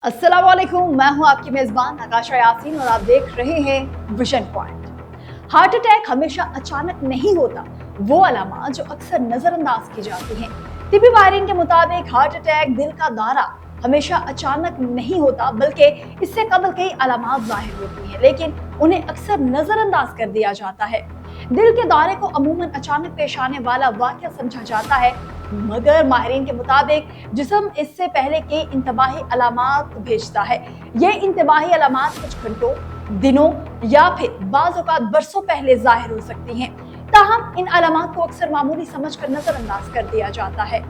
अस्सलाम वालेकुम, मैं हूं आपकी मेजबान नकाशा यासीन और आप देख रहे हैं विजन पॉइंट। हार्ट अटैक हमेशा अचानक नहीं होता, वो अलामात जो अक्सर नजरअंदाज की जाती हैं। तिब्बी माहिरीन के मुताबिक हार्ट अटैक दिल का दौरा हमेशा अचानक नहीं होता, बल्कि इससे कबल कई अलामात जाहिर होती हैं, लेकिन उन्हें अक्सर नजरअंदाज कर दिया जाता है। दिल के दौरे को अमूमन अचानक पेश आने वाला वाक़या समझा जाता है, मगर माहिरीन के मुताबिक जिस्म इससे पहले कई इंतबाही अलामात भेजता है। ये इंतबाही अलामात कुछ घंटों, दिनों या फिर बाज़ औक़ात बरसों पहले जाहिर हो सकती हैं। ताहम इन अलामात को अक्सर मामूली समझकर नजरअंदाज कर दिया जाता है।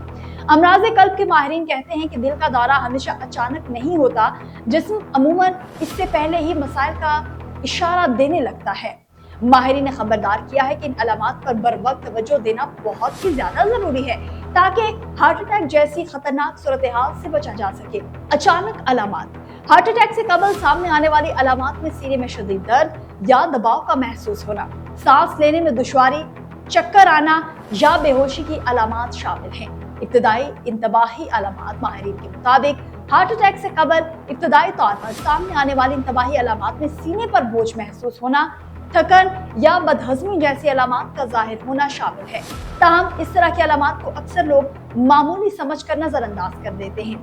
अमराज़े क़ल्ब के माहिरीन कहते हैं कि दिल का दौरा हमेशा अचानक नहीं होता, जिस्म अमूमन इससे पहले ही मसाइल का इशारा देने लगता है। माहिरीन ने खबरदार किया है कि इन अलामात पर बर वक्त तवज्जो देना बहुत ही ज्यादा जरूरी है, ताकि हार्ट अटैक जैसी खतरनाक सूरत हाल से बचा जा सके। अचानक अलामात। हार्ट अटैक से कबल सामने आने वाली अलामात में सीने में शदीद दर्द या दबाव का महसूस होना, सांस लेने में दुश्वारी, चक्कर आना या बेहोशी की अलामात शामिल हैं। इब्तदाई इंतबाही अलामात। माहिरीन के मुताबिक हार्ट अटैक से कबल इब्तदाई तौर पर सामने आने वाली इंतबाही अलामात में सीने पर बोझ महसूस होना, थकन या बदहजमी जैसी अलामात का जाहिर होना शामिल है। ताहम इस तरह की अलामात को अक्सर लोग मामूली समझकर नजरअंदाज कर देते हैं।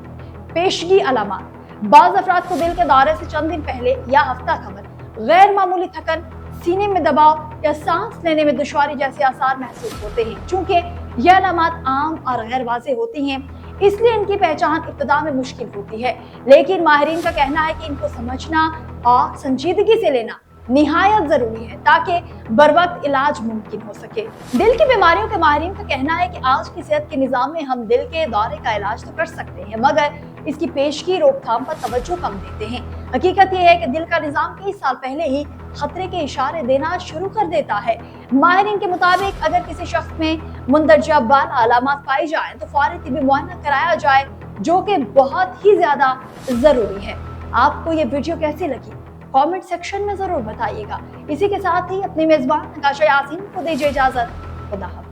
पेशगी अलामात। बाज़ अफराद को दिल के दौरे से चंद दिन पहले या हफ्ता कबल गैर मामूली थकन, सीने में दबाव या सांस लेने में दुश्वारी जैसे आसार महसूस होते हैं। चूंकि यह अलामात आम और गैर वाज़ेह होती हैं, इसलिए इनकी पहचान इब्तिदा में मुश्किल होती है, लेकिन माहिरीन का कहना है कि इनको समझना और संजीदगी से लेना निहायत जरूरी है, ताकि बर वक्त इलाज मुमकिन हो सके। दिल की बीमारियों के माहिरीन का कहना है कि आज की सेहत के निज़ाम में हम दिल के दौरे का इलाज तो कर सकते हैं, मगर इसकी पेशगी रोकथाम पर तवज्जो कम देते हैं। हकीकत यह है कि दिल का निज़ाम कई साल पहले ही खतरे के इशारे देना शुरू कर देता है। माहिरीन के मुताबिक अगर किसी शख्स में मुंदरजा बाला अलामात पाई जाए तो फौरी तिब्बी मुआयना कराया जाए, जो कि बहुत ही ज्यादा जरूरी है। आपको ये वीडियो कैसी लगी कमेंट सेक्शन में जरूर बताइएगा। इसी के साथ ही अपनी मेजबान नकाशा यासीन को दीजिए इजाजत। खुदा हाफ़िज़।